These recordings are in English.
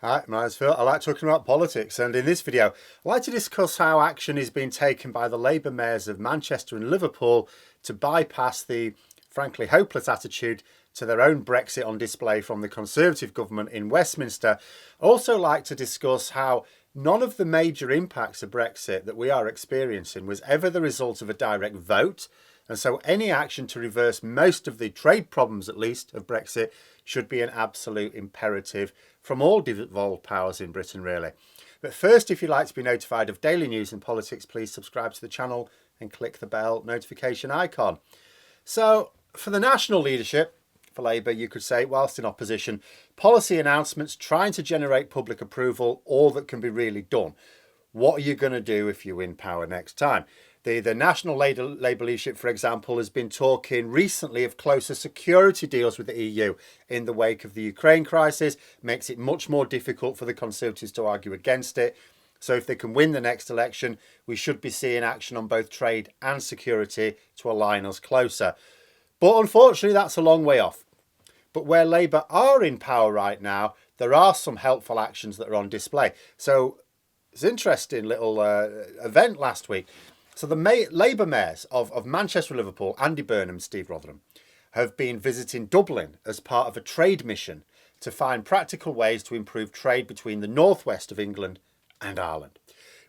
Hi, my name's Phil. I like talking about politics, and in this video, I'd like to discuss how action is being taken by the Labour mayors of Manchester and Liverpool to bypass the frankly hopeless attitude to their own Brexit on display from the Conservative government in Westminster. I'd also like to discuss how none of the major impacts of Brexit that we are experiencing was ever the result of a direct vote. And so any action to reverse most of the trade problems, at least, of Brexit should be an absolute imperative from all devolved powers in Britain, really. But first, if you'd like to be notified of daily news and politics, please subscribe to the channel and click the bell notification icon. So, for the national leadership, for Labour, you could say, whilst in opposition, policy announcements trying to generate public approval, all that can be really done. What are you going to do if you win power next time? The National Labour leadership, for example, has been talking recently of closer security deals with the EU in the wake of the Ukraine crisis, makes it much more difficult for the Conservatives to argue against it. So if they can win the next election, we should be seeing action on both trade and security to align us closer. But unfortunately, that's a long way off. But where Labour are in power right now, there are some helpful actions that are on display. So it's an interesting little event last week. So the Labour mayors of Manchester and Liverpool, Burnham and Steve Rotheram, have been visiting Dublin as part of a trade mission to find practical ways to improve trade between the northwest of England and Ireland,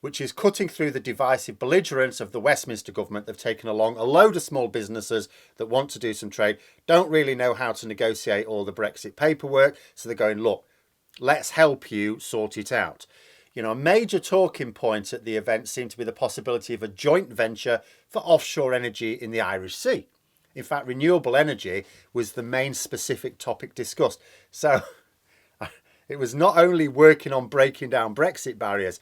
which is cutting through the divisive belligerence of the Westminster government. They've taken along a load of small businesses that want to do some trade, don't really know how to negotiate all the Brexit paperwork, so they're going, look, let's help you sort it out. You know, a major talking point at the event seemed to be the possibility of a joint venture for offshore energy in the Irish Sea. In fact, renewable energy was the main specific topic discussed. So it was not only working on breaking down Brexit barriers,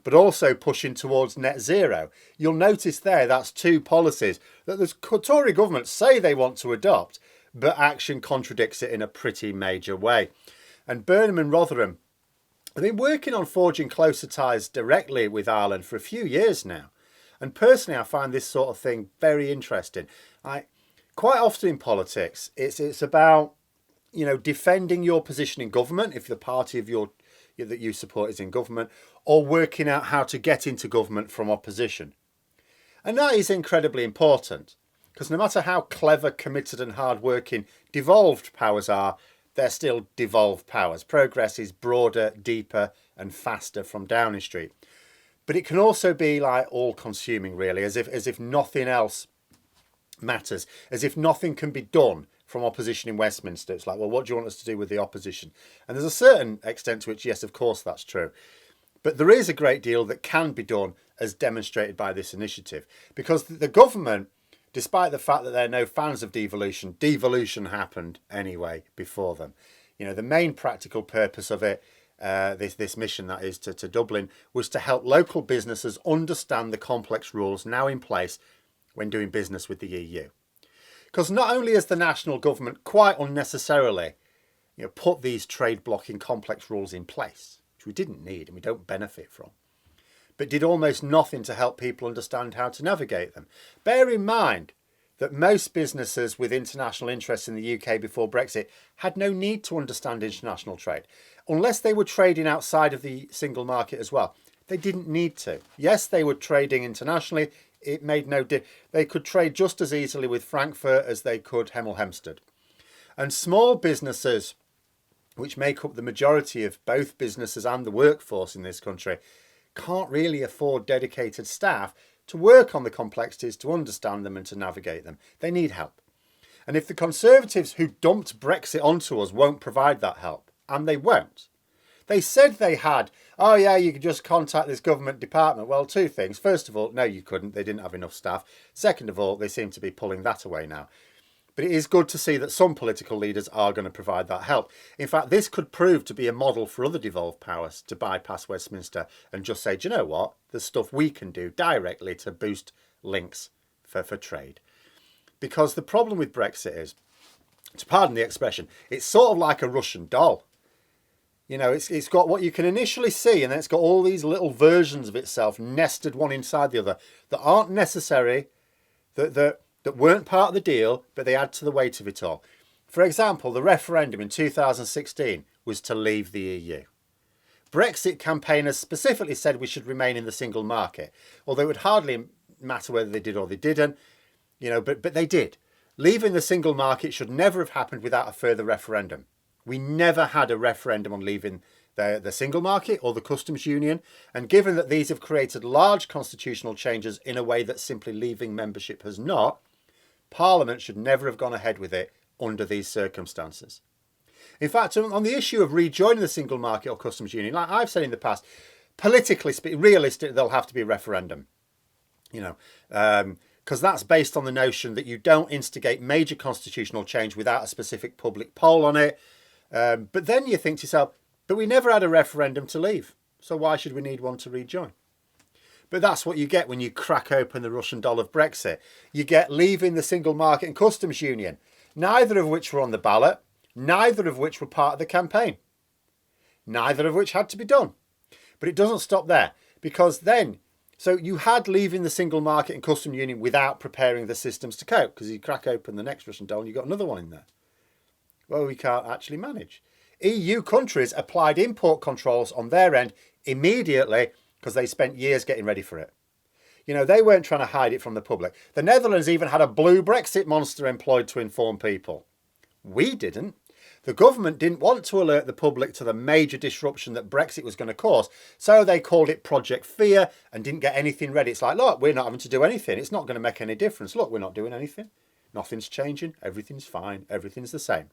but also pushing towards net zero. You'll notice there that's two policies that the Tory government say they want to adopt, but action contradicts it in a pretty major way. And Burnham and Rotherham, I've been working on forging closer ties directly with Ireland for a few years now. And personally, I find this sort of thing very interesting. Quite often in politics, it's about, defending your position in government if the party of that you support is in government, or working out how to get into government from opposition. And that is incredibly important, because no matter how clever, committed and hard-working devolved powers are, they're still devolved powers. Progress is broader, deeper and faster from Downing Street. But it can also be like all-consuming, really, as if nothing else matters, as if nothing can be done from opposition in Westminster. It's like, well, what do you want us to do with the opposition? And there's a certain extent to which, yes, of course, that's true. But there is a great deal that can be done, as demonstrated by this initiative, because the government, despite the fact that they're no fans of devolution happened anyway before them. You know, the main practical purpose of it, this mission that is to Dublin, was to help local businesses understand the complex rules now in place when doing business with the EU. Because not only has the national government quite unnecessarily put these trade blocking complex rules in place, which we didn't need and we don't benefit from, but did almost nothing to help people understand how to navigate them. Bear in mind that most businesses with international interests in the UK before Brexit had no need to understand international trade. Unless they were trading outside of the single market as well. They didn't need to. Yes, they were trading internationally. It made no difference. They could trade just as easily with Frankfurt as they could Hemel Hempstead. And small businesses, which make up the majority of both businesses and the workforce in this country, can't really afford dedicated staff to work on the complexities, to understand them and to navigate them. They need help. And if the Conservatives who dumped Brexit onto us won't provide that help, and they won't. They said they had, oh yeah, you could just contact this government department. Well, two things. First of all, no, you couldn't. They didn't have enough staff. Second of all, they seem to be pulling that away now. But it is good to see that some political leaders are going to provide that help. In fact, this could prove to be a model for other devolved powers to bypass Westminster and just say, do you know what? There's stuff we can do directly to boost links for trade. Because the problem with Brexit is, to pardon the expression, it's sort of like a Russian doll. You know, it's got what you can initially see, and then it's got all these little versions of itself nested one inside the other that aren't necessary, that weren't part of the deal, but they add to the weight of it all. For example, the referendum in 2016 was to leave the EU. Brexit campaigners specifically said we should remain in the single market, although it would hardly matter whether they did or they didn't, but they did. Leaving the single market should never have happened without a further referendum. We never had a referendum on leaving the single market or the customs union, and given that these have created large constitutional changes in a way that simply leaving membership has not, Parliament should never have gone ahead with it under these circumstances. In fact, on the issue of rejoining the single market or customs union, like I've said in the past, politically speaking, realistically, there'll have to be a referendum. Because that's based on the notion that you don't instigate major constitutional change without a specific public poll on it. But then you think to yourself, but we never had a referendum to leave, so why should we need one to rejoin? But that's what you get when you crack open the Russian doll of Brexit. You get leaving the single market and customs union, neither of which were on the ballot, neither of which were part of the campaign, neither of which had to be done. But it doesn't stop there, because then, so you had leaving the single market and customs union without preparing the systems to cope, because you crack open the next Russian doll and you've got another one in there. Well, we can't actually manage. EU countries applied import controls on their end immediately because they spent years getting ready for it. They weren't trying to hide it from the public. The Netherlands even had a blue Brexit monster employed to inform people. We didn't. The government didn't want to alert the public to the major disruption that Brexit was going to cause, so they called it Project Fear and didn't get anything ready. It's like, look, we're not having to do anything. It's not going to make any difference. Look, we're not doing anything. Nothing's changing. Everything's fine. Everything's the same.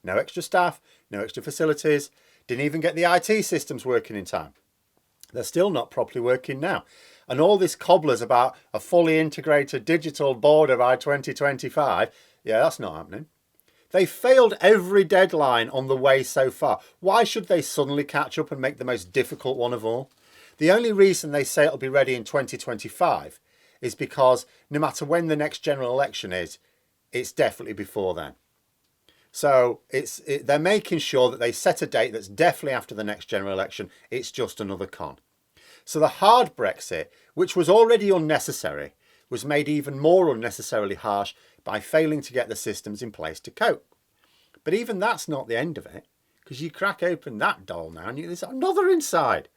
No extra staff, no extra facilities. Didn't even get the IT systems working in time. They're still not properly working now. And all this cobblers about a fully integrated digital border by 2025, yeah, that's not happening. They failed every deadline on the way so far. Why should they suddenly catch up and make the most difficult one of all? The only reason they say it'll be ready in 2025 is because no matter when the next general election is, it's definitely before then. So they're making sure that they set a date that's definitely after the next general election. It's just another con. So the hard Brexit, which was already unnecessary, was made even more unnecessarily harsh by failing to get the systems in place to cope. But even that's not the end of it, because you crack open that doll now and there's another inside.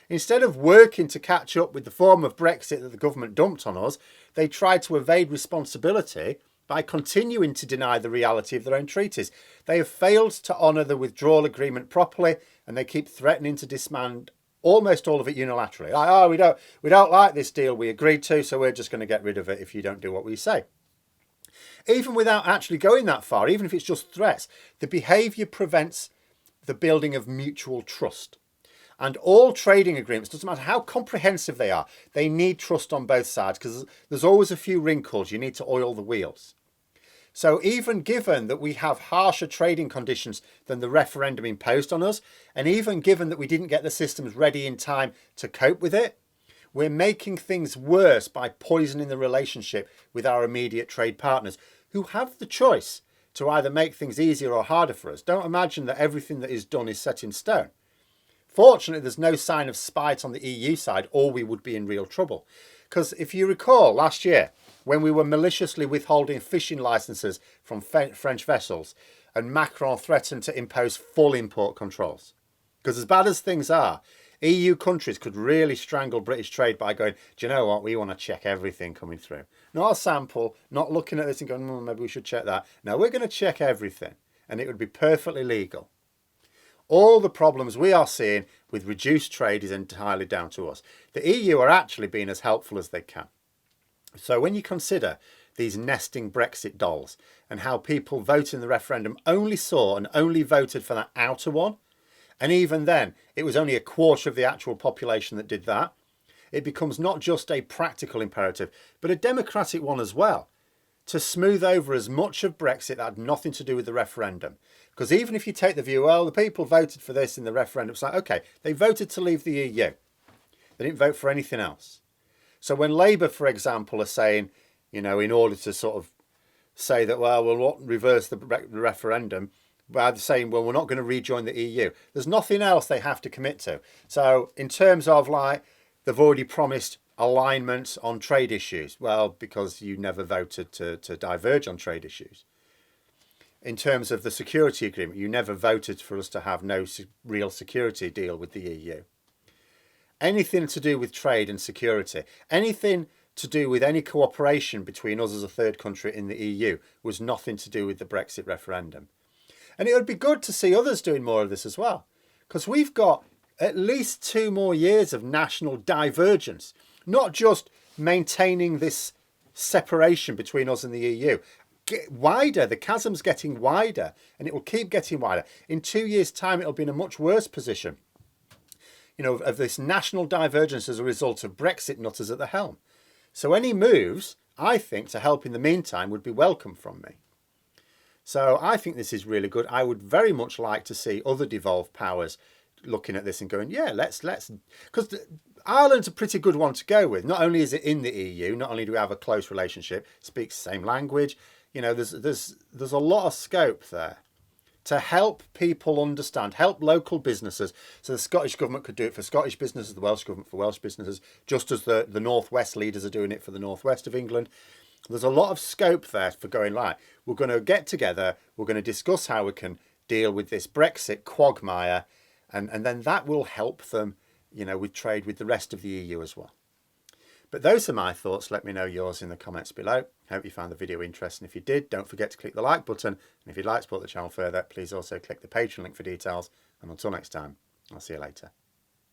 Instead of working to catch up with the form of Brexit that the government dumped on us, they tried to evade responsibility by continuing to deny the reality of their own treaties. They have failed to honour the withdrawal agreement properly, and they keep threatening to disband almost all of it unilaterally. Like, we don't like this deal we agreed to, so we're just going to get rid of it if you don't do what we say. Even without actually going that far, even if it's just threats, the behaviour prevents the building of mutual trust. And all trading agreements, doesn't matter how comprehensive they are, they need trust on both sides, because there's always a few wrinkles. You need to oil the wheels. So even given that we have harsher trading conditions than the referendum imposed on us, and even given that we didn't get the systems ready in time to cope with it, we're making things worse by poisoning the relationship with our immediate trade partners, who have the choice to either make things easier or harder for us. Don't imagine that everything that is done is set in stone. Fortunately, there's no sign of spite on the EU side, or we would be in real trouble. Because if you recall last year, when we were maliciously withholding fishing licenses from French vessels, and Macron threatened to impose full import controls. Because as bad as things are, EU countries could really strangle British trade by going, do you know what, we want to check everything coming through. Not a sample, not looking at this and going, maybe we should check that. No, we're going to check everything, and it would be perfectly legal. All the problems we are seeing with reduced trade is entirely down to us. The EU are actually being as helpful as they can. So when you consider these nesting Brexit dolls and how people voting in the referendum only saw and only voted for that outer one, and even then it was only a quarter of the actual population that did that, it becomes not just a practical imperative, but a democratic one as well, to smooth over as much of Brexit that had nothing to do with the referendum. Because even if you take the view, well, the people voted for this in the referendum, it's like, okay, they voted to leave the EU. They didn't vote for anything else. So when Labour, for example, are saying, in order to sort of say that, well, we'll not reverse the referendum, by saying, well, we're not going to rejoin the EU, there's nothing else they have to commit to. So in terms of like, they've already promised alignment on trade issues. Well, because you never voted to diverge on trade issues. in terms of the security agreement, you never voted for us to have no real security deal with the EU. Anything to do with trade and security, anything to do with any cooperation between us as a third country in the EU was nothing to do with the Brexit referendum. And it would be good to see others doing more of this as well, because we've got at least 2 more years of national divergence, not just maintaining this separation between us and the EU. Wider, the chasm's getting wider, and it will keep getting wider. In 2 years' time, it'll be in a much worse position, you know, of this national divergence as a result of Brexit nutters at the helm. So any moves, I think, to help in the meantime would be welcome from me. So I think this is really good. I would very much like to see other devolved powers looking at this and going, yeah, let's, because Ireland's a pretty good one to go with. Not only is it in the EU, not only do we have a close relationship, speaks the same language, you know, there's a lot of scope there to help people understand, help local businesses. So the Scottish government could do it for Scottish businesses, the Welsh government for Welsh businesses, just as the Northwest leaders are doing it for the Northwest of England. There's a lot of scope there for going, right, we're going to get together, we're going to discuss how we can deal with this Brexit quagmire, and then that will help them, you know, with trade with the rest of the EU as well. But those are my thoughts. Let me know yours in the comments below. Hope you found the video interesting. If you did, don't forget to click the like button. And if you'd like to support the channel further, please also click the Patreon link for details. And until next time, I'll see you later.